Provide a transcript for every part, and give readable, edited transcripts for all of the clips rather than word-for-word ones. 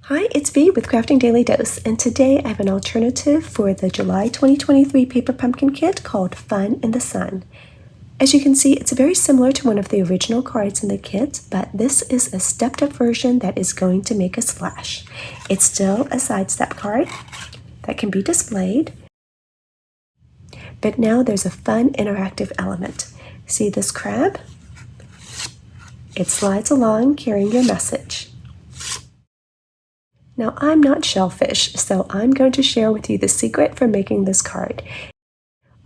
Hi, it's V with Crafting Daily Dose, and today I have an alternative for the July 2023 Paper Pumpkin Kit called Fun in the Sun. As you can see, it's very similar to one of the original cards in the kit, but this is a stepped-up version that is going to make a splash. It's still a sidestep card that can be displayed, but now there's a fun interactive element. See this crab? It slides along carrying your message. Now, I'm not shellfish, so I'm going to share with you the secret for making this card.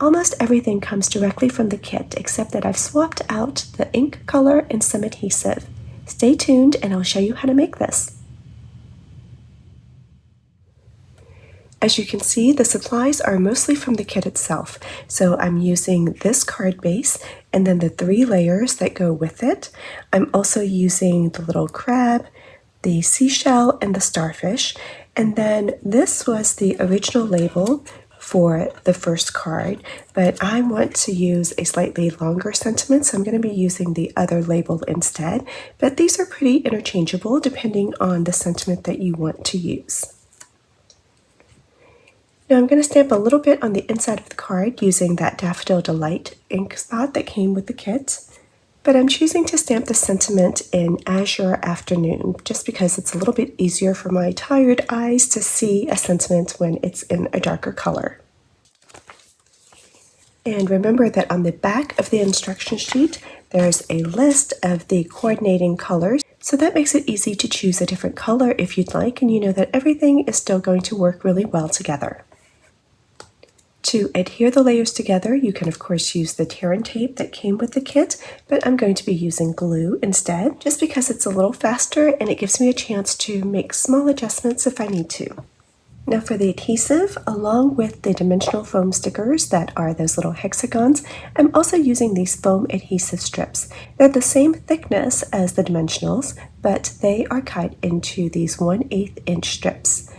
Almost everything comes directly from the kit, except that I've swapped out the ink color and some adhesive. Stay tuned and I'll show you how to make this. As you can see, the supplies are mostly from the kit itself. So I'm using this card base and then the 3 layers that go with it. I'm also using the little crab, the seashell, and the starfish. And then this was the original label for the first card, but I want to use a slightly longer sentiment, so I'm going to be using the other label instead. But these are pretty interchangeable depending on the sentiment that you want to use. Now I'm going to stamp a little bit on the inside of the card using that Daffodil Delight ink spot that came with the kit. But I'm choosing to stamp the sentiment in Azure Afternoon just because it's a little bit easier for my tired eyes to see a sentiment when it's in a darker color. And remember that on the back of the instruction sheet, there's a list of the coordinating colors. So that makes it easy to choose a different color if you'd like, and you know that everything is still going to work really well together. To adhere the layers together, you can of course use the tear and tape that came with the kit, but I'm going to be using glue instead, just because it's a little faster and it gives me a chance to make small adjustments if I need to. Now for the adhesive, along with the dimensional foam stickers that are those little hexagons, I'm also using these foam adhesive strips. They're the same thickness as the dimensionals, but they are cut into these 1/8 inch strips.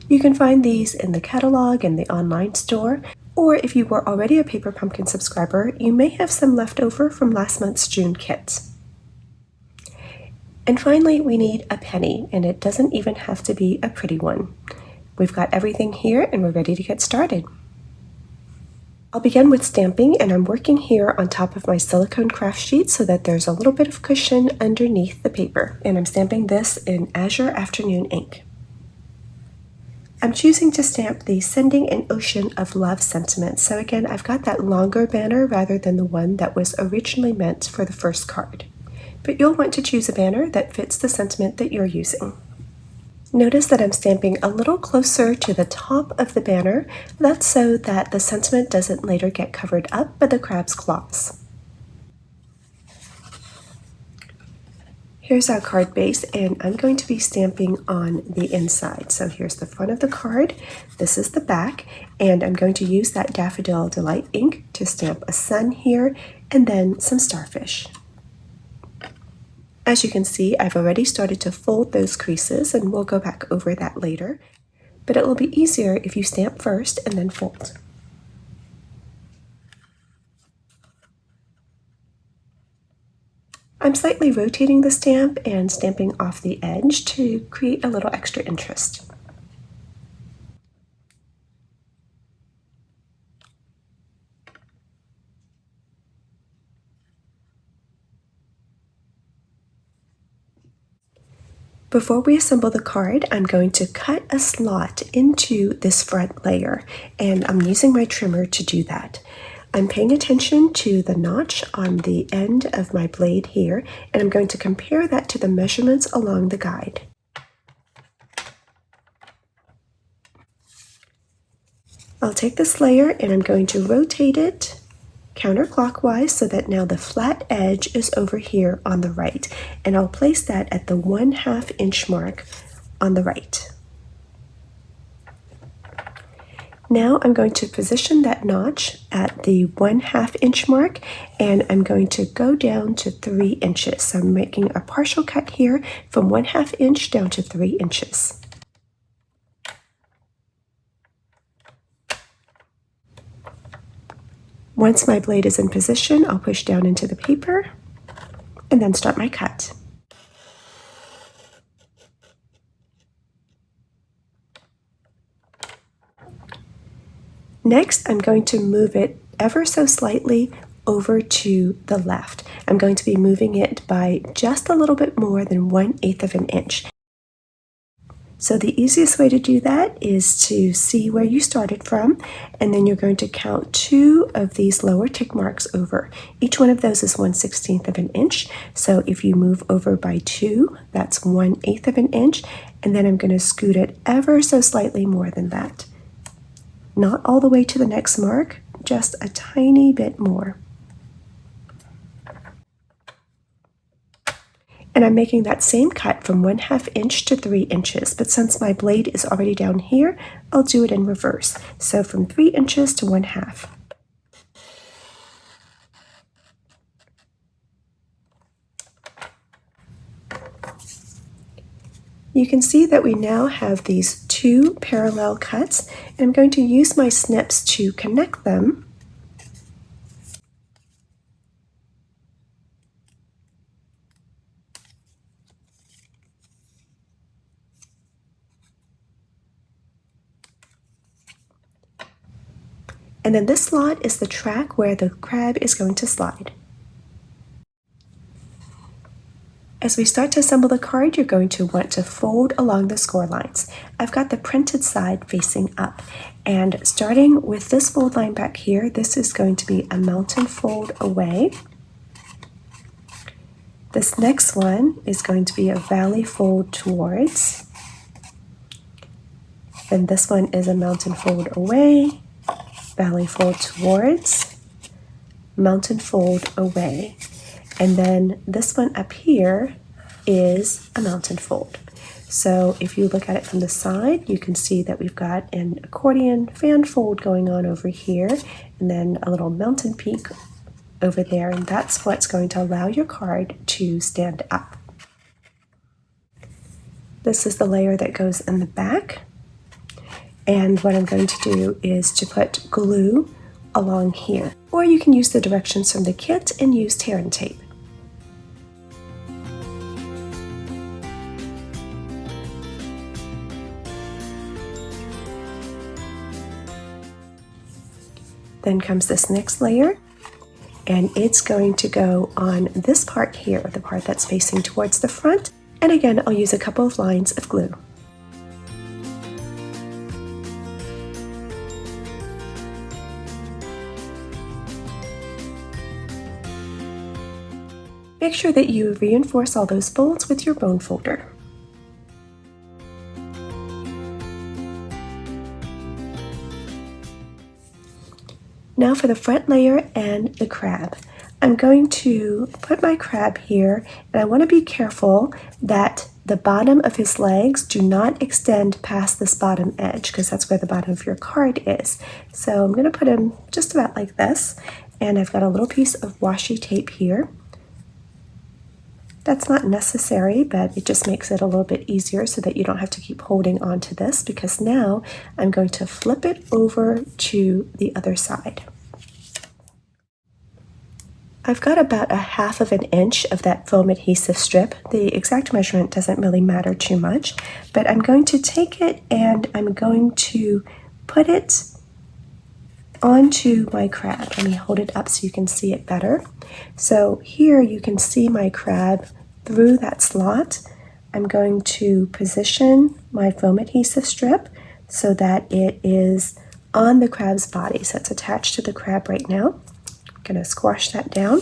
You can find these in the catalog and the online store, or if you were already a Paper Pumpkin subscriber, you may have some left over from last month's June kit. And finally, we need a penny, and it doesn't even have to be a pretty one. We've got everything here and we're ready to get started. I'll begin with stamping, and I'm working here on top of my silicone craft sheet so that there's a little bit of cushion underneath the paper, and I'm stamping this in Azure Afternoon ink. I'm choosing to stamp the Sending an Ocean of Love sentiment. So again, I've got that longer banner rather than the one that was originally meant for the first card. But you'll want to choose a banner that fits the sentiment that you're using. Notice that I'm stamping a little closer to the top of the banner. That's so that the sentiment doesn't later get covered up by the crab's claws. Here's our card base, and I'm going to be stamping on the inside. So here's the front of the card, this is the back, and I'm going to use that Daffodil Delight ink to stamp a sun here, and then some starfish. As you can see, I've already started to fold those creases, and we'll go back over that later, but it will be easier if you stamp first and then fold. I'm slightly rotating the stamp and stamping off the edge to create a little extra interest. Before we assemble the card, I'm going to cut a slot into this front layer, and I'm using my trimmer to do that. I'm paying attention to the notch on the end of my blade here, and I'm going to compare that to the measurements along the guide. I'll take this layer and I'm going to rotate it counterclockwise so that now the flat edge is over here on the right, and I'll place that at the 1/2 inch mark on the right. Now I'm going to position that notch at the 1/2 inch mark, and I'm going to go down to 3 inches. So I'm making a partial cut here from 1/2 inch down to 3 inches. Once my blade is in position, I'll push down into the paper and then start my cut. Next, I'm going to move it ever so slightly over to the left. I'm going to be moving it by just a little bit more than 1/8 of an inch. So the easiest way to do that is to see where you started from, and then you're going to count 2 of these lower tick marks over. Each one of those is 1/16 of an inch. So if you move over by 2, that's 1/8 of an inch, and then I'm going to scoot it ever so slightly more than that. Not all the way to the next mark, just a tiny bit more. And I'm making that same cut from 1/2 inch to 3 inches, but since my blade is already down here, I'll do it in reverse. So from 3 inches to 1/2. You can see that we now have these 2 parallel cuts, and I'm going to use my snips to connect them. And then this slot is the track where the crab is going to slide. As we start to assemble the card, you're going to want to fold along the score lines. I've got the printed side facing up, and starting with this fold line back here, this is going to be a mountain fold away. This next one is going to be a valley fold towards. Then this one is a mountain fold away, valley fold towards, mountain fold away. And then this one up here is a mountain fold. So if you look at it from the side, you can see that we've got an accordion fan fold going on over here, and then a little mountain peak over there, and that's what's going to allow your card to stand up. This is the layer that goes in the back, and what I'm going to do is to put glue along here, or you can use the directions from the kit and use tear and tape. Then comes this next layer, and it's going to go on this part here, the part that's facing towards the front. And again, I'll use a couple of lines of glue. Make sure that you reinforce all those folds with your bone folder. Now for the front layer and the crab. I'm going to put my crab here, and I want to be careful that the bottom of his legs do not extend past this bottom edge, because that's where the bottom of your card is. So I'm going to put him just about like this, and I've got a little piece of washi tape here. That's not necessary, but it just makes it a little bit easier so that you don't have to keep holding on to this, because now I'm going to flip it over to the other side. I've got about 1/2 of an inch of that foam adhesive strip. The exact measurement doesn't really matter too much, but I'm going to take it and I'm going to put it onto my crab. Let me hold it up so you can see it better. So here you can see my crab through that slot. I'm going to position my foam adhesive strip so that it is on the crab's body. So it's attached to the crab right now. I'm going to squash that down.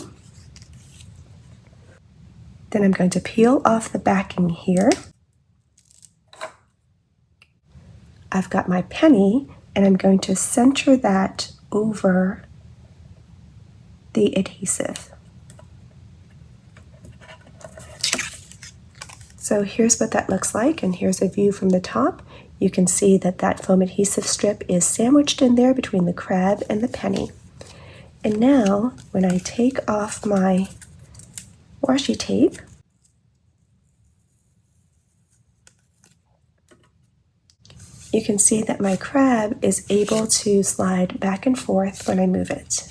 Then I'm going to peel off the backing here. I've got my penny, and I'm going to center that over the adhesive. So here's what that looks like, and here's a view from the top. You can see that that foam adhesive strip is sandwiched in there between the crab and the penny. And now, when I take off my washi tape, you can see that my crab is able to slide back and forth when I move it.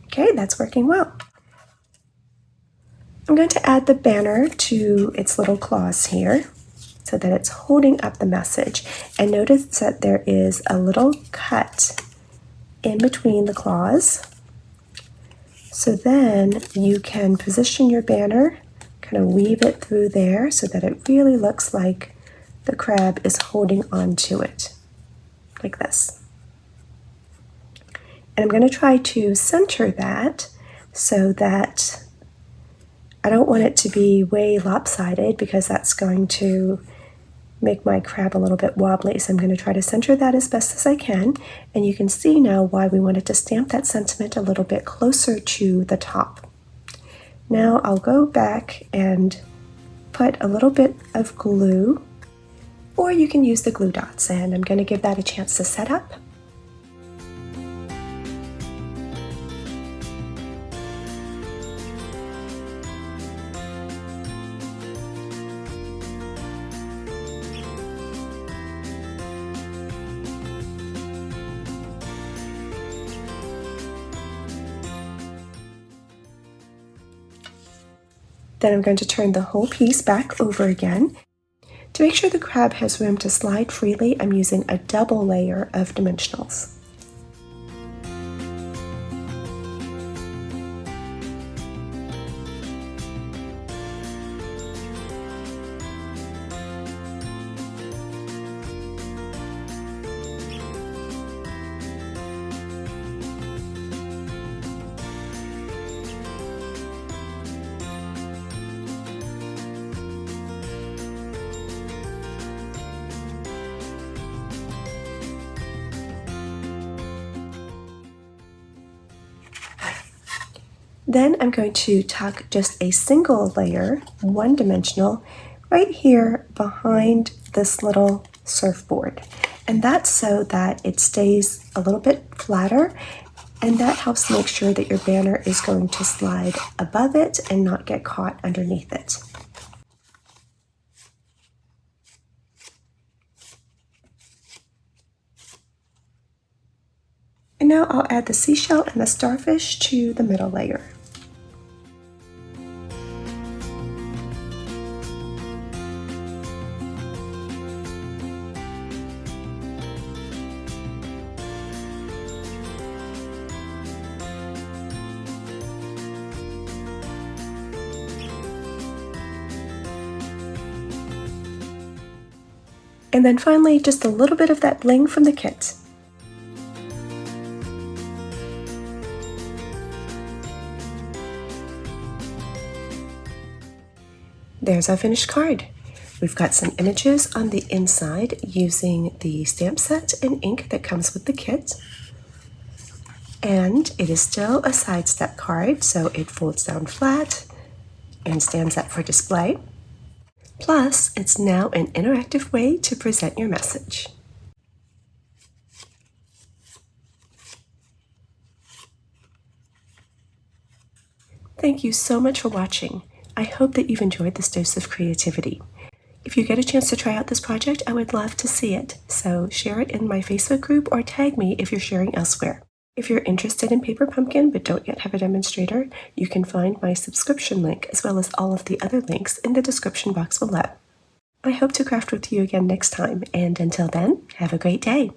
Okay, that's working well. I'm going to add the banner to its little claws here. so that it's holding up the message. And notice that there is a little cut in between the claws. So then you can position your banner, kind of weave it through there so that it really looks like the crab is holding on to it, like this. And I'm going to try to center that so that I don't want it to be way lopsided, because that's going to make my crab a little bit wobbly. So I'm going to try to center that as best as I can. And you can see now why we wanted to stamp that sentiment a little bit closer to the top. Now I'll go back and put a little bit of glue, or you can use the glue dots, and I'm going to give that a chance to set up. Then I'm going to turn the whole piece back over again. To make sure the crab has room to slide freely, I'm using a double layer of dimensionals. Then I'm going to tuck just a single layer, one-dimensional, right here behind this little surfboard. And that's so that it stays a little bit flatter, and that helps make sure that your banner is going to slide above it and not get caught underneath it. And now I'll add the seashell and the starfish to the middle layer. And then finally, just a little bit of that bling from the kit. There's our finished card. We've got some images on the inside using the stamp set and ink that comes with the kit. And it is still a side step card, so it folds down flat and stands up for display. Plus, it's now an interactive way to present your message. Thank you so much for watching. I hope that you've enjoyed this dose of creativity. If you get a chance to try out this project, I would love to see it. So share it in my Facebook group or tag me if you're sharing elsewhere. If you're interested in Paper Pumpkin but don't yet have a demonstrator, you can find my subscription link as well as all of the other links in the description box below. I hope to craft with you again next time, and until then, have a great day.